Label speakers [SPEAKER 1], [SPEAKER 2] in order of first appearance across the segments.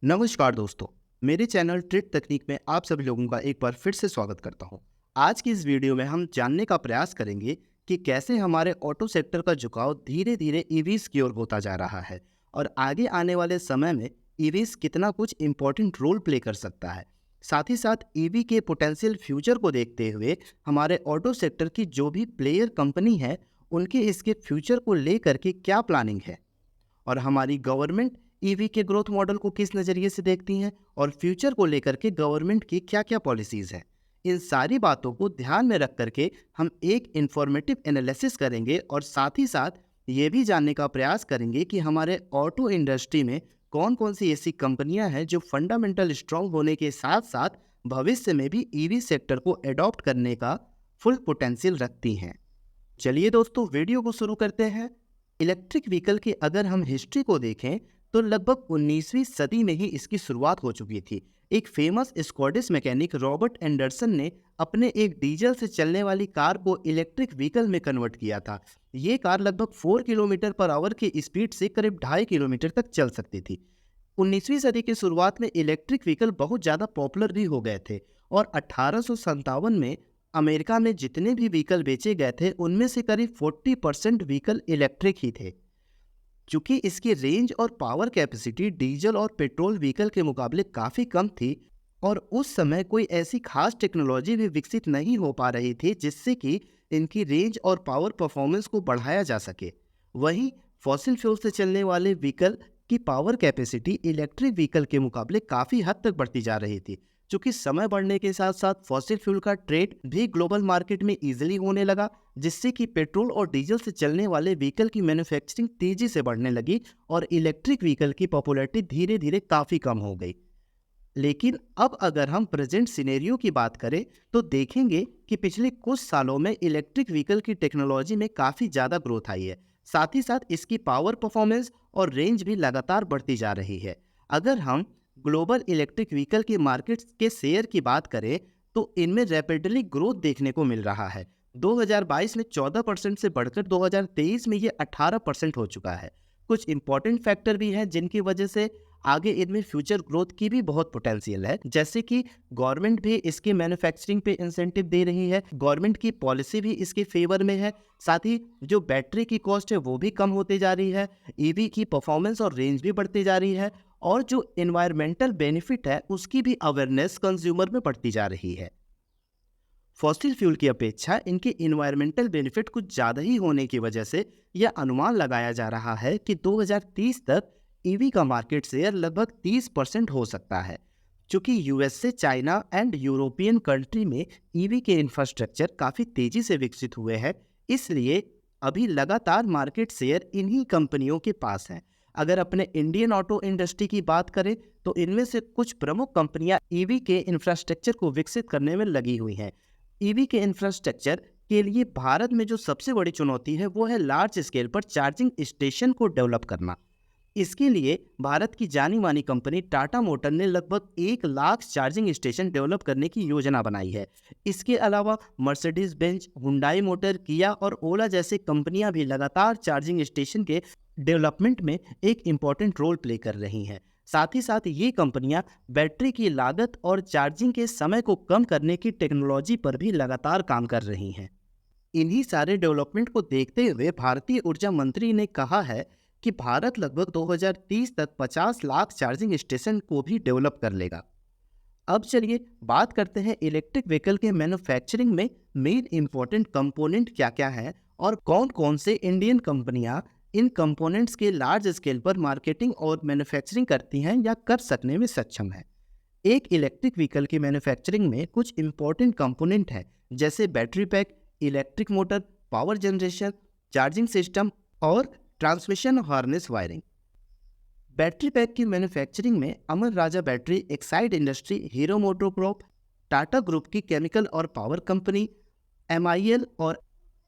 [SPEAKER 1] नमस्कार दोस्तों, मेरे चैनल ट्रिक तकनीक में आप सभी लोगों का एक बार फिर से स्वागत करता हूं। आज की इस वीडियो में हम जानने का प्रयास करेंगे कि कैसे हमारे ऑटो सेक्टर का झुकाव धीरे धीरे ईवीज की ओर होता जा रहा है और आगे आने वाले समय में ईवीज कितना कुछ इम्पोर्टेंट रोल प्ले कर सकता है। साथ ही साथ ईवी के पोटेंशियल फ्यूचर को देखते हुए हमारे ऑटो सेक्टर की जो भी प्लेयर कंपनी है उनके इसके फ्यूचर को लेकर के क्या प्लानिंग है और हमारी गवर्नमेंट ईवी के ग्रोथ मॉडल को किस नज़रिए से देखती हैं और फ्यूचर को लेकर के गवर्नमेंट की क्या क्या पॉलिसीज़ हैं। इन सारी बातों को ध्यान में रख करके हम एक इंफॉर्मेटिव एनालिसिस करेंगे और साथ ही साथ ये भी जानने का प्रयास करेंगे कि हमारे ऑटो इंडस्ट्री में कौन कौन सी ऐसी कंपनियां हैं जो फंडामेंटल स्ट्रांग होने के साथ साथ भविष्य में भी ईवी सेक्टर को एडॉप्ट करने का फुल पोटेंशियल रखती हैं। चलिए दोस्तों, वीडियो को शुरू करते हैं। इलेक्ट्रिक व्हीकल की अगर हम हिस्ट्री को देखें तो लगभग 19वीं सदी में ही इसकी शुरुआत हो चुकी थी। एक famous Scottish mechanic Robert Anderson ने अपने एक डीजल से चलने वाली कार को इलेक्ट्रिक व्हीकल में कन्वर्ट किया था। ये कार लगभग 4 किलोमीटर पर आवर की स्पीड से करीब 2.5 किलोमीटर तक चल सकती थी। 19वीं सदी की शुरुआत में इलेक्ट्रिक व्हीकल बहुत ज़्यादा पॉपुलर भी हो गए थे और 1857 में अमेरिका में जितने भी व्हीकल बेचे गए थे उनमें से करीब 40% व्हीकल इलेक्ट्रिक ही थे। चूंकि इसकी रेंज और पावर कैपेसिटी डीजल और पेट्रोल व्हीकल के मुकाबले काफ़ी कम थी और उस समय कोई ऐसी खास टेक्नोलॉजी भी विकसित नहीं हो पा रही थी जिससे कि इनकी रेंज और पावर परफॉर्मेंस को बढ़ाया जा सके। वहीं फॉसिल फ्यूल से चलने वाले व्हीकल की पावर कैपेसिटी इलेक्ट्रिक व्हीकल के मुकाबले काफ़ी हद तक बढ़ती जा रही थी। चूँकि समय बढ़ने के साथ साथ फॉसिल फ्यूल का ट्रेड भी ग्लोबल मार्केट में ईजिली होने लगा, जिससे कि पेट्रोल और डीजल से चलने वाले व्हीकल की मैन्युफैक्चरिंग तेजी से बढ़ने लगी और इलेक्ट्रिक व्हीकल की पॉपुलैरिटी धीरे धीरे काफ़ी कम हो गई। लेकिन अब अगर हम प्रेजेंट सिनेरियो की बात करें तो देखेंगे कि पिछले कुछ सालों में इलेक्ट्रिक व्हीकल की टेक्नोलॉजी में काफ़ी ज़्यादा ग्रोथ आई है। साथ ही साथ इसकी पावर परफॉर्मेंस और रेंज भी लगातार बढ़ती जा रही है। अगर हम ग्लोबल इलेक्ट्रिक व्हीकल की मार्केट के शेयर की बात करें तो इनमें रैपिडली ग्रोथ देखने को मिल रहा है। 2022 में 14% से बढ़कर 2023 में ये 18% हो चुका है। कुछ इंपॉर्टेंट फैक्टर भी हैं जिनकी वजह से आगे इनमें फ्यूचर ग्रोथ की भी बहुत पोटेंशियल है, जैसे कि गवर्नमेंट भी इसके मैन्युफैक्चरिंग पे इंसेंटिव दे रही है, गवर्नमेंट की पॉलिसी भी इसके फेवर में है। साथ ही जो बैटरी की कॉस्ट है वो भी कम होते जा रही है, ईवी की परफॉर्मेंस और रेंज भी बढ़ती जा रही है और जो एनवायरमेंटल बेनिफिट है उसकी भी अवेयरनेस कंज्यूमर में बढ़ती जा रही है। फॉसिल फ्यूल की अपेक्षा इनके इन्वायरमेंटल बेनिफिट कुछ ज़्यादा ही होने की वजह से यह अनुमान लगाया जा रहा है कि 2030 तक ईवी का मार्केट शेयर लगभग 30% हो सकता है। चूँकि USA, China and European country में ईवी के इंफ्रास्ट्रक्चर काफ़ी तेज़ी से विकसित हुए हैं, इसलिए अभी लगातार मार्केट शेयर इन्हीं कंपनियों के पास है। अगर अपने इंडियन ऑटो इंडस्ट्री की बात करें तो इनमें से कुछ प्रमुख कंपनियां ईवी के इंफ्रास्ट्रक्चर को विकसित करने में लगी हुई हैं। ईवी के इंफ्रास्ट्रक्चर के लिए भारत में जो सबसे बड़ी चुनौती है वो है लार्ज स्केल पर चार्जिंग स्टेशन को डेवलप करना। इसके लिए भारत की जानी मानी कंपनी टाटा मोटर ने लगभग 1 लाख चार्जिंग स्टेशन डेवलप करने की योजना बनाई है। इसके अलावा मर्सिडीज बेंज, हुंडई मोटर, किया और ओला जैसे कंपनियां भी लगातार चार्जिंग स्टेशन के डेवलपमेंट में एक इम्पॉर्टेंट रोल प्ले कर रही हैं। साथ ही साथ ये कंपनियां बैटरी की लागत और चार्जिंग के समय को कम करने की टेक्नोलॉजी पर भी लगातार काम कर रही हैं। इन्हीं सारे डेवलपमेंट को देखते हुए भारतीय ऊर्जा मंत्री ने कहा है कि भारत लगभग 2030 तक 50 लाख चार्जिंग स्टेशन को भी डेवलप कर लेगा। अब चलिए बात करते हैं इलेक्ट्रिक व्हीकल के मैन्युफैक्चरिंग में मेन इंपॉर्टेंट कंपोनेंट क्या क्या है और कौन कौन से इंडियन कंपनियां इन कंपोनेंट्स के लार्ज स्केल पर मार्केटिंग और मैन्युफैक्चरिंग करती हैं या कर सकने में सक्षम है। एक इलेक्ट्रिक व्हीकल की मैन्युफैक्चरिंग में कुछ इंपॉर्टेंट कंपोनेंट हैं, जैसे battery pack, electric motor, power generation, charging system और transmission harness wiring. Battery pack की मैन्युफैक्चरिंग में Amara Raja battery, Exide industry, Hero MotoCorp, Tata group की केमिकल और पावर कंपनी, एमआईएल और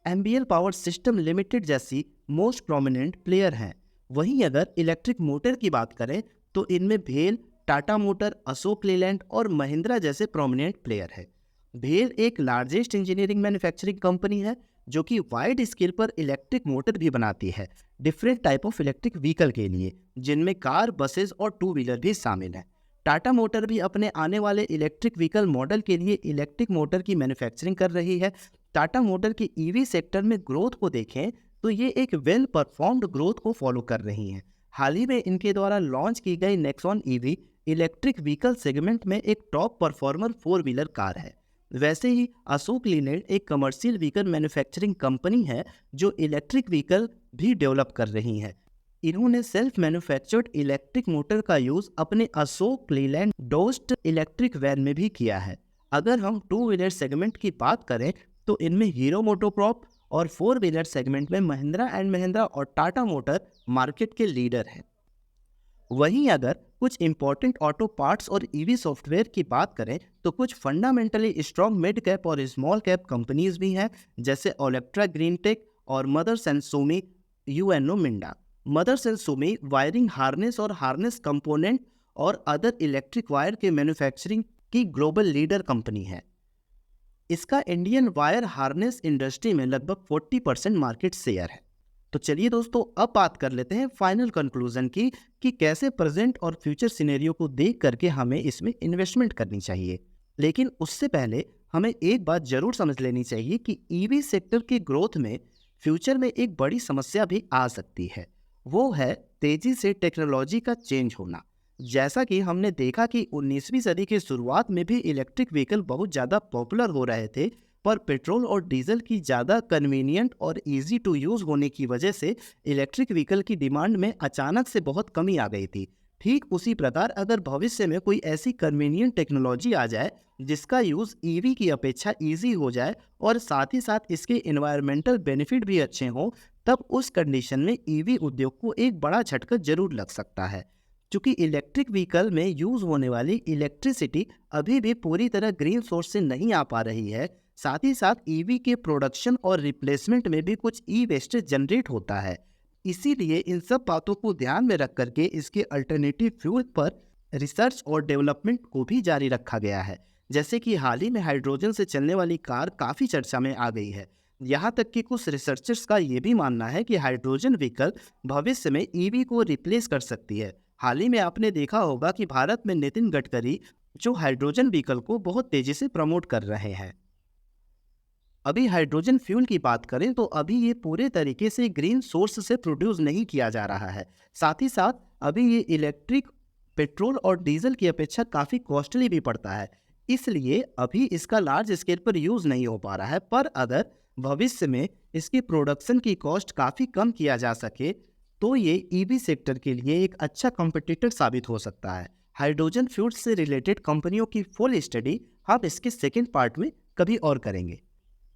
[SPEAKER 1] एमबीएल पावर सिस्टम लिमिटेड जैसी मोस्ट प्रोमिनेंट प्लेयर हैं। वहीं अगर इलेक्ट्रिक मोटर की बात करें तो इनमें भेल, टाटा मोटर, अशोक लेलैंड और महिंद्रा जैसे प्रोमिनेंट प्लेयर हैं। भेल एक लार्जेस्ट इंजीनियरिंग मैन्युफैक्चरिंग कंपनी है जो कि वाइड स्केल पर इलेक्ट्रिक मोटर भी बनाती है different type of electric vehicle के लिए, जिनमें कार, बसेस और टू व्हीलर भी शामिल हैं। टाटा मोटर भी अपने आने वाले इलेक्ट्रिक व्हीकल मॉडल के लिए इलेक्ट्रिक मोटर की मैन्युफैक्चरिंग कर रही है। टाटा मोटर की ईवी सेक्टर में ग्रोथ को देखें तो ये एक वेल परफॉर्म्ड ग्रोथ को फॉलो कर रही हैं। हाल ही में इनके द्वारा लॉन्च की गई Nexon EV electric vehicle segment में एक टॉप परफॉर्मर 4 व्हीलर कार है। वैसे ही अशोक लीलैंड एक कमर्शियल व्हीकल मैन्युफैक्चरिंग कंपनी है जो इलेक्ट्रिक व्हीकल भी डेवलप कर रही है। इन्होंने सेल्फ मैन्युफैक्चर्ड इलेक्ट्रिक मोटर का यूज अपने अशोक लीलैंड डोस्ट इलेक्ट्रिक वैन में भी किया है। अगर हम 2 व्हीलर सेगमेंट की बात करें तो इनमें हीरो मोटोकॉर्प और 4 व्हीलर सेगमेंट में महिंद्रा एंड महिंद्रा और टाटा मोटर मार्केट के लीडर हैं। वहीं अगर कुछ इंपॉर्टेंट ऑटो पार्ट्स और ईवी सॉफ्टवेयर की बात करें तो कुछ फंडामेंटली स्ट्रॉन्ग मिड कैप और स्मॉल कैप कंपनीज भी हैं, जैसे ओलेक्ट्रा ग्रीन टेक और Motherson Sumi Uno Minda. Motherson Sumi wiring harness और हार्नेस कंपोनेंट और अदर इलेक्ट्रिक वायर के मैन्युफैक्चरिंग की ग्लोबल लीडर कंपनी है। इसका इंडियन वायर हार्नेस इंडस्ट्री में लगभग 40% मार्केट शेयर है। तो चलिए दोस्तों, अब बात कर लेते हैं फाइनल कंक्लूजन की कि कैसे प्रेजेंट और फ्यूचर सिनेरियो को देख करके हमें इसमें इन्वेस्टमेंट करनी चाहिए। लेकिन उससे पहले हमें एक बात जरूर समझ लेनी चाहिए कि ईवी सेक्टर की ग्रोथ में फ्यूचर में एक बड़ी समस्या भी आ सकती है। वो है तेजी से टेक्नोलॉजी का चेंज होना। जैसा कि हमने देखा कि 19वीं सदी की शुरुआत में भी इलेक्ट्रिक व्हीकल बहुत ज़्यादा पॉपुलर हो रहे थे, पर पेट्रोल और डीजल की ज़्यादा कन्वीनियंट और इजी टू यूज़ होने की वजह से इलेक्ट्रिक व्हीकल की डिमांड में अचानक से बहुत कमी आ गई थी। ठीक उसी प्रकार अगर भविष्य में कोई ऐसी कन्वीनियंट टेक्नोलॉजी आ जाए जिसका यूज़ ईवी की अपेक्षा ईजी हो जाए और साथ ही साथ इसके इन्वायरमेंटल बेनिफिट भी अच्छे हों, तब उस कंडीशन में ईवी उद्योग को एक बड़ा झटका जरूर लग सकता है। क्योंकि इलेक्ट्रिक व्हीकल में यूज़ होने वाली इलेक्ट्रिसिटी अभी भी पूरी तरह ग्रीन सोर्स से नहीं आ पा रही है। साथ ही साथ ईवी के प्रोडक्शन और रिप्लेसमेंट में भी कुछ ई वेस्टेज जनरेट होता है। इसीलिए इन सब बातों को ध्यान में रख करके इसके अल्टरनेटिव फ्यूल पर रिसर्च और डेवलपमेंट को भी जारी रखा गया है। जैसे कि हाल ही में हाइड्रोजन से चलने वाली कार काफ़ी चर्चा में आ गई है। यहाँ तक कि कुछ रिसर्चर्स का ये भी मानना है कि हाइड्रोजन व्हीकल भविष्य में ईवी को रिप्लेस कर सकती है। हाल ही में आपने देखा होगा कि भारत में नितिन गडकरी जो हाइड्रोजन व्हीकल को बहुत तेजी से प्रमोट कर रहे हैं। अभी हाइड्रोजन फ्यूल की बात करें तो अभी ये पूरे तरीके से ग्रीन सोर्स से प्रोड्यूस नहीं किया जा रहा है। साथ ही साथ अभी ये इलेक्ट्रिक पेट्रोल और डीजल की अपेक्षा काफ़ी कॉस्टली भी पड़ता है, इसलिए अभी इसका लार्ज स्केल पर यूज़ नहीं हो पा रहा है। पर अगर भविष्य में इसकी प्रोडक्शन की कॉस्ट काफ़ी कम किया जा सके तो ये ईवी सेक्टर के लिए एक अच्छा कॉम्पिटिटर साबित हो सकता है। हाइड्रोजन फ्यूल से रिलेटेड कंपनियों की फुल स्टडी हम इसके सेकेंड पार्ट में कभी और करेंगे।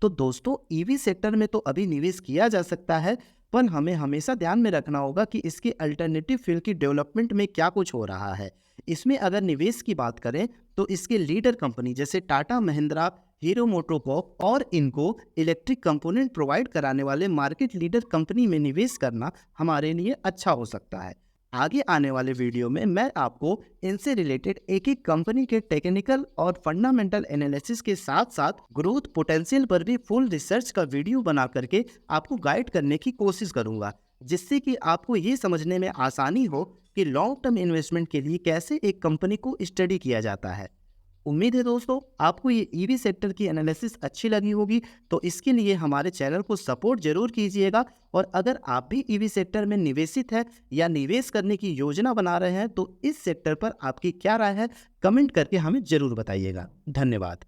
[SPEAKER 1] तो दोस्तों, ईवी सेक्टर में तो अभी निवेश किया जा सकता है, पर हमें हमेशा ध्यान में रखना होगा कि इसके अल्टरनेटिव फ्यूल की डेवलपमेंट में क्या कुछ हो रहा है। इसमें अगर निवेश की बात करें तो इसके लीडर कंपनी जैसे टाटा, महिंद्रा, हीरो मोटोकॉर्प और इनको इलेक्ट्रिक कंपोनेंट प्रोवाइड कराने वाले मार्केट लीडर कंपनी में निवेश करना हमारे लिए अच्छा हो सकता है। आगे आने वाले वीडियो में मैं आपको इनसे रिलेटेड एक एक कंपनी के टेक्निकल और फंडामेंटल एनालिसिस के साथ साथ ग्रोथ पोटेंशियल पर भी फुल रिसर्च का वीडियो बना करके आपको गाइड करने की कोशिश करूंगा, जिससे कि आपको ये समझने में आसानी हो कि लॉन्ग टर्म इन्वेस्टमेंट के लिए कैसे एक कंपनी को स्टडी किया जाता है। उम्मीद है दोस्तों आपको ये ईवी सेक्टर की एनालिसिस अच्छी लगी होगी, तो इसके लिए हमारे चैनल को सपोर्ट जरूर कीजिएगा। और अगर आप भी ईवी सेक्टर में निवेशित है या निवेश करने की योजना बना रहे हैं तो इस सेक्टर पर आपकी क्या राय है, कमेंट करके हमें जरूर बताइएगा। धन्यवाद।